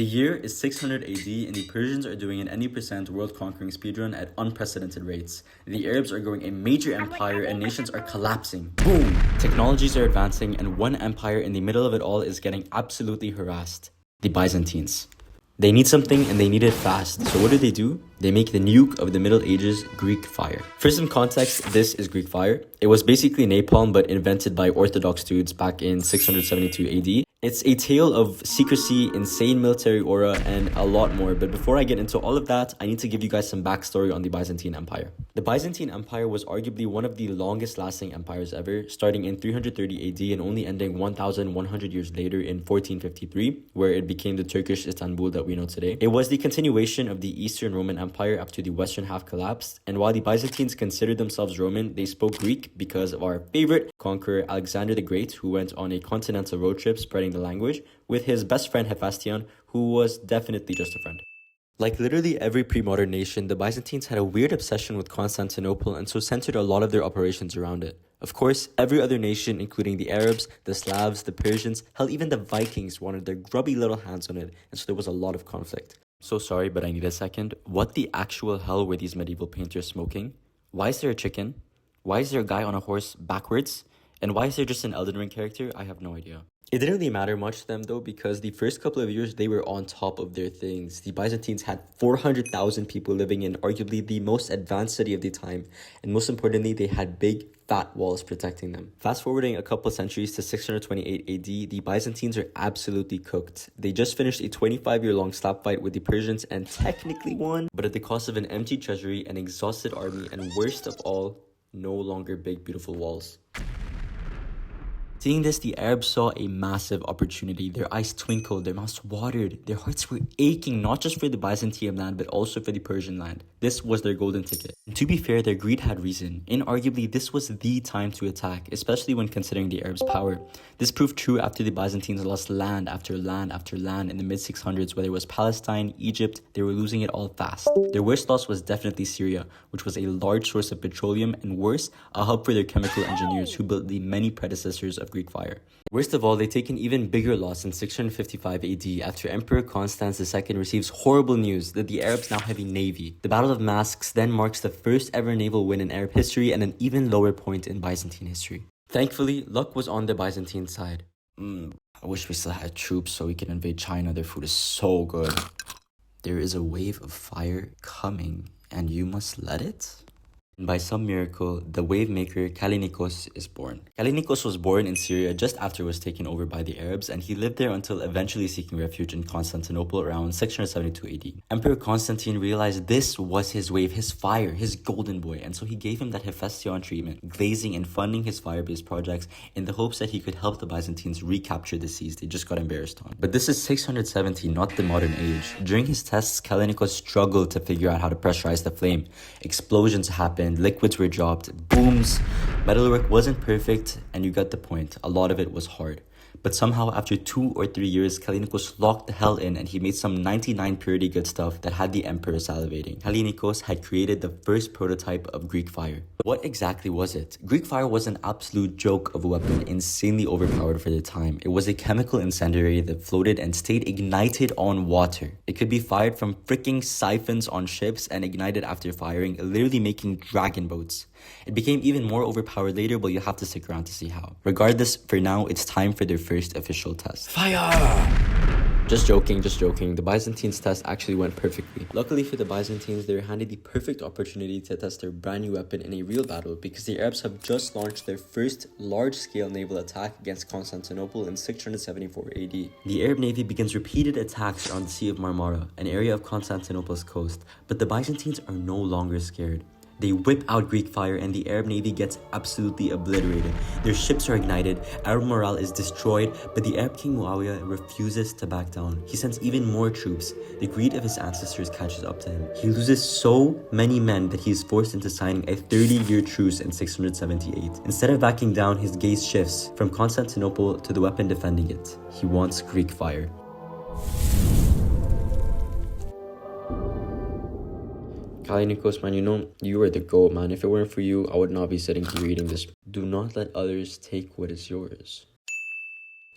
The year is 600 AD and the Persians are doing an any percent world conquering speedrun at unprecedented rates. The Arabs are growing a major empire and nations are collapsing. Boom! Technologies are advancing and one empire in the middle of it all is getting absolutely harassed. The Byzantines. They need something and they need it fast. So what do? They make the nuke of the Middle Ages, Greek fire. For some context, this is Greek fire. It was basically napalm but invented by Orthodox dudes back in 672 AD. It's a tale of secrecy, insane military aura, and a lot more. But before I get into all of that, I need to give you guys some backstory on the Byzantine Empire. The Byzantine Empire was arguably one of the longest lasting empires ever, starting in 330 AD and only ending 1,100 years later in 1453, where it became the Turkish Istanbul that we know today. It was the continuation of the Eastern Roman Empire after the western half collapsed, and while the Byzantines considered themselves Roman, they spoke Greek because of our favorite conqueror Alexander the Great, who went on a continental road trip spreading the language with his best friend Hephaestion, who was definitely just a friend. Like literally every pre-modern nation, the Byzantines had a weird obsession with Constantinople and so centered a lot of their operations around it. Of course, every other nation, including the Arabs, the Slavs, the Persians, hell, even the Vikings wanted their grubby little hands on it, and so there was a lot of conflict. So sorry, but I need a second. What the actual hell were these medieval painters smoking? Why is there a chicken? Why is there a guy on a horse backwards? And why is there just an Elden Ring character? I have no idea. It didn't really matter much to them though, because the first couple of years they were on top of their things. The Byzantines had 400,000 people living in arguably the most advanced city of the time, and most importantly, they had big fat walls protecting them. Fast forwarding a couple centuries to 628 AD, the Byzantines are absolutely cooked. They just finished a 25-year-long slap fight with the Persians and technically won, but at the cost of an empty treasury, an exhausted army, and worst of all, no longer big beautiful walls. Seeing this, the Arabs saw a massive opportunity. Their eyes twinkled, their mouths watered, their hearts were aching, not just for the Byzantine land, but also for the Persian land. This was their golden ticket. And to be fair, their greed had reason. Inarguably, this was the time to attack, especially when considering the Arabs' power. This proved true after the Byzantines lost land after land after land in the mid-600s, whether it was Palestine, Egypt, they were losing it all fast. Their worst loss was definitely Syria, which was a large source of petroleum, and worse, a hub for their chemical engineers who built the many predecessors of Greek fire. Worst of all, they take an even bigger loss in 655 AD after Emperor Constans II receives horrible news that the Arabs now have a navy. The Battle of Masks then marks the first ever naval win in Arab history and an even lower point in Byzantine history. Thankfully, luck was on the Byzantine side. I wish we still had troops so we could invade China. Their food is so good. There is a wave of fire coming and you must let it? And by some miracle, the wave maker Kallinikos is born. Kallinikos was born in Syria just after it was taken over by the Arabs, and he lived there until eventually seeking refuge in Constantinople around 672 AD. Emperor Constantine realized this was his wave, his fire, his golden boy, and so he gave him that Hephaestion treatment, glazing and funding his fire-based projects in the hopes that he could help the Byzantines recapture the seas they just got embarrassed on. But this is 670, not the modern age. During his tests, Kallinikos struggled to figure out how to pressurize the flame. Explosions happened, liquids were dropped, booms. Metalwork wasn't perfect, and you got the point. A lot of it was hard. But somehow, after 2 or 3 years, Kallinikos locked the hell in and he made some 99 purity good stuff that had the emperor salivating. Kallinikos had created the first prototype of Greek fire. But what exactly was it? Greek fire was an absolute joke of a weapon, insanely overpowered for the time. It was a chemical incendiary that floated and stayed ignited on water. It could be fired from freaking siphons on ships and ignited after firing, literally making dragon boats. It became even more overpowered later, but you'll have to stick around to see how. Regardless, for now, it's time for their first official test. Fire! Just joking. The Byzantines test actually went perfectly. Luckily for the Byzantines, they were handed the perfect opportunity to test their brand new weapon in a real battle because the Arabs have just launched their first large-scale naval attack against Constantinople in 674 AD. The Arab navy begins repeated attacks on the Sea of Marmara, an area of Constantinople's coast, but the Byzantines are no longer scared. They whip out Greek fire and the Arab navy gets absolutely obliterated. Their ships are ignited, Arab morale is destroyed, but the Arab king Muawiyah refuses to back down. He sends even more troops. The greed of his ancestors catches up to him. He loses so many men that he is forced into signing a 30-year truce in 678. Instead of backing down, his gaze shifts from Constantinople to the weapon defending it. He wants Greek fire. Kallinikos, man, you are the GOAT, man. If it weren't for you, I would not be sitting here reading this. Do not let others take what is yours.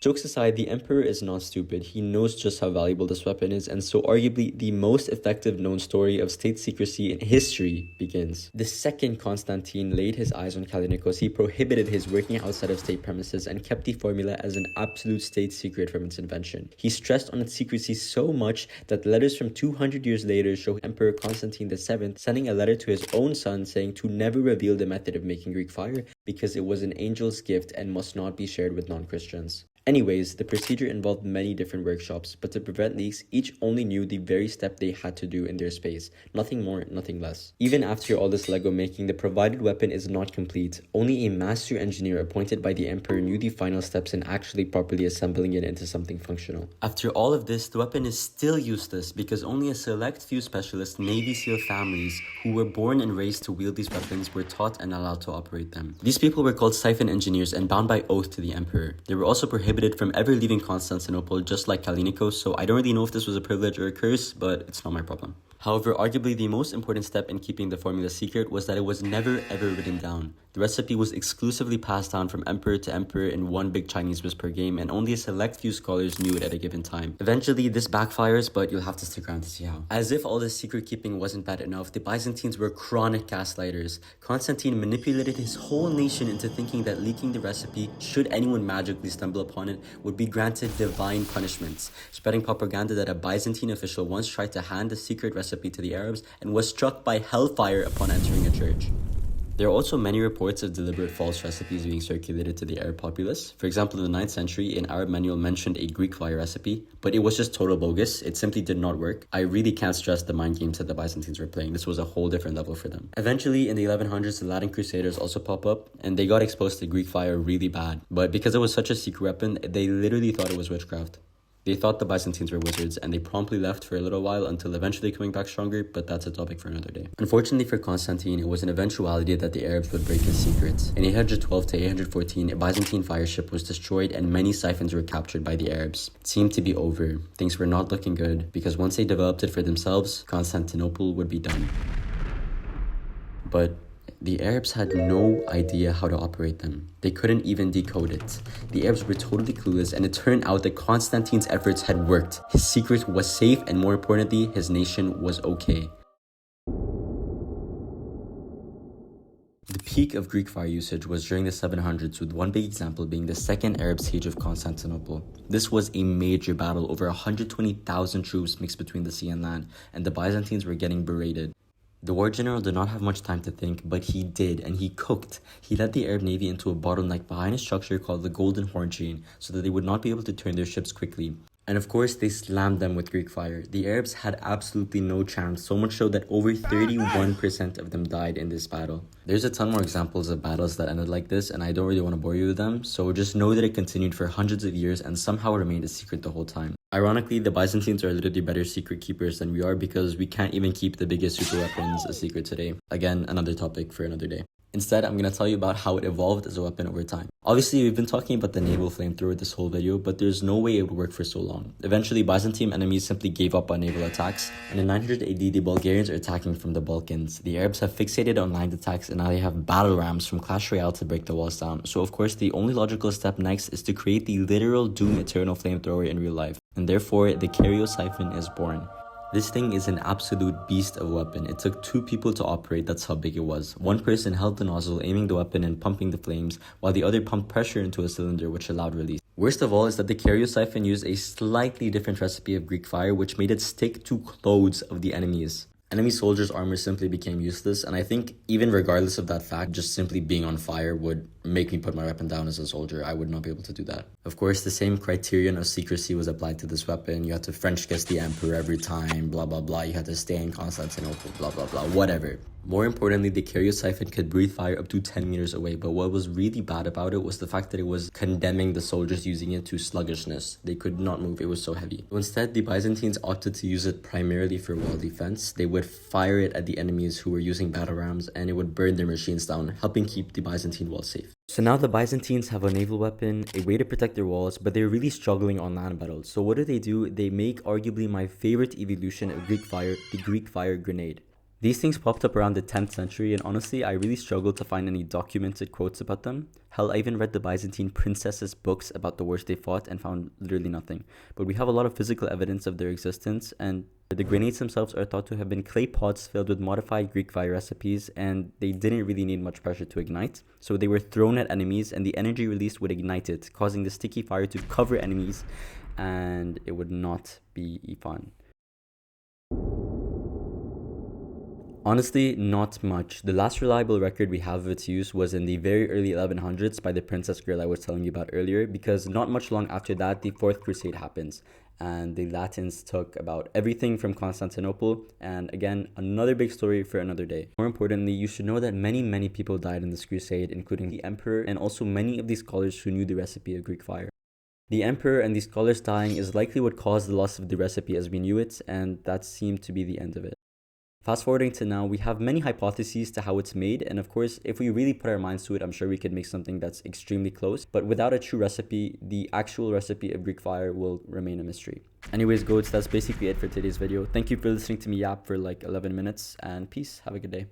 Jokes aside, the emperor is not stupid. He knows just how valuable this weapon is, and so arguably the most effective known story of state secrecy in history begins. The second Constantine laid his eyes on Kallinikos, he prohibited his working outside of state premises and kept the formula as an absolute state secret from its invention. He stressed on its secrecy so much that letters from 200 years later show Emperor Constantine VII sending a letter to his own son saying to never reveal the method of making Greek fire because it was an angel's gift and must not be shared with non-Christians. Anyways, the procedure involved many different workshops, but to prevent leaks, each only knew the very step they had to do in their space. Nothing more, nothing less. Even after all this Lego making, the provided weapon is not complete. Only a master engineer appointed by the emperor knew the final steps in actually properly assembling it into something functional. After all of this, the weapon is still useless because only a select few specialist Navy SEAL families who were born and raised to wield these weapons were taught and allowed to operate them. These people were called siphon engineers and bound by oath to the emperor. They were also prohibited from ever leaving Constantinople, just like Kallinikos, so I don't really know if this was a privilege or a curse, but it's not my problem. However, arguably the most important step in keeping the formula secret was that it was never ever written down. The recipe was exclusively passed down from emperor to emperor in one big Chinese whisper game, and only a select few scholars knew it at a given time. Eventually, this backfires, but you'll have to stick around to see how. As if all this secret keeping wasn't bad enough, the Byzantines were chronic gaslighters. Constantine manipulated his whole nation into thinking that leaking the recipe, should anyone magically stumble upon it, would be granted divine punishments, spreading propaganda that a Byzantine official once tried to hand the secret recipe to the Arabs and was struck by hellfire upon entering a church. There are also many reports of deliberate false recipes being circulated to the Arab populace. For example, in the 9th century, an Arab manual mentioned a Greek fire recipe, but it was just total bogus. It simply did not work. I really can't stress the mind games that the Byzantines were playing. This was a whole different level for them. Eventually, in the 1100s, the Latin Crusaders also pop up, and they got exposed to Greek fire really bad. But because it was such a secret weapon, they literally thought it was witchcraft. They thought the Byzantines were wizards, and they promptly left for a little while until eventually coming back stronger, but that's a topic for another day. Unfortunately for Constantine, it was an eventuality that the Arabs would break his secrets. In 812 to 814, a Byzantine fire ship was destroyed and many siphons were captured by the Arabs. It seemed to be over. Things were not looking good, because once they developed it for themselves, Constantinople would be done. But the Arabs had no idea how to operate them. They couldn't even decode it. The Arabs were totally clueless, and it turned out that Constantine's efforts had worked. His secret was safe, and more importantly, his nation was okay. The peak of Greek fire usage was during the 700s, with one big example being the Second Arab Siege of Constantinople. This was a major battle, over 120,000 troops mixed between the sea and land, and the Byzantines were getting berated. The war general did not have much time to think, but he did, and he cooked. He led the Arab navy into a bottleneck behind a structure called the Golden Horn Chain, so that they would not be able to turn their ships quickly. And of course, they slammed them with Greek fire. The Arabs had absolutely no chance, so much so that over 31% of them died in this battle. There's a ton more examples of battles that ended like this, and I don't really want to bore you with them, so just know that it continued for hundreds of years and somehow remained a secret the whole time. Ironically, the Byzantines are literally better secret keepers than we are, because we can't even keep the biggest super weapons a secret today. Again, another topic for another day. Instead, I'm going to tell you about how it evolved as a weapon over time. Obviously, we've been talking about the naval flamethrower this whole video, but there's no way it would work for so long. Eventually, Byzantine enemies simply gave up on naval attacks, and in 900 AD, the Bulgarians are attacking from the Balkans. The Arabs have fixated on land attacks, and now they have battle rams from Clash Royale to break the walls down. So of course, the only logical step next is to create the literal Doom Eternal flamethrower in real life, and therefore, the Karyosiphon is born. This thing is an absolute beast of a weapon. It took 2 people to operate, that's how big it was. One person held the nozzle, aiming the weapon and pumping the flames, while the other pumped pressure into a cylinder which allowed release. Worst of all is that the Karyosiphon used a slightly different recipe of Greek fire, which made it stick to clothes of the enemies. Enemy soldiers' armor simply became useless, and I think even regardless of that fact, just simply being on fire would make me put my weapon down as a soldier. I would not be able to do that. Of course, the same criterion of secrecy was applied to this weapon. You had to French kiss the emperor every time, blah blah blah. You had to stay in Constantinople, blah blah blah, whatever. More importantly, the Karyosiphon could breathe fire up to 10 meters away, but what was really bad about it was the fact that it was condemning the soldiers using it to sluggishness. They could not move, it was so heavy. So instead, the Byzantines opted to use it primarily for wall defense. They would fire it at the enemies who were using battle rams, and it would burn their machines down, helping keep the Byzantine walls safe. So now the Byzantines have a naval weapon, a way to protect their walls, but they're really struggling on land battles. So what do? They make arguably my favorite evolution of Greek fire, the Greek fire grenade. These things popped up around the 10th century, and honestly, I really struggled to find any documented quotes about them. Hell, I even read the Byzantine princesses' books about the wars they fought and found literally nothing. But we have a lot of physical evidence of their existence, and the grenades themselves are thought to have been clay pots filled with modified Greek fire recipes, and they didn't really need much pressure to ignite. So they were thrown at enemies, and the energy released would ignite it, causing the sticky fire to cover enemies, and it would not be fun. Honestly, not much. The last reliable record we have of its use was in the very early 1100s by the princess girl I was telling you about earlier, because not much long after that, the Fourth Crusade happens, and the Latins took about everything from Constantinople, and again, another big story for another day. More importantly, you should know that many people died in this crusade, including the emperor, and also many of these scholars who knew the recipe of Greek fire. The emperor and the scholars dying is likely what caused the loss of the recipe as we knew it, and that seemed to be the end of it. Fast forwarding to now, we have many hypotheses to how it's made, and of course, if we really put our minds to it, I'm sure we could make something that's extremely close, but without a true recipe, the actual recipe of Greek fire will remain a mystery. Anyways, goats, that's basically it for today's video. Thank you for listening to me yap for like 11 minutes, and peace. Have a good day.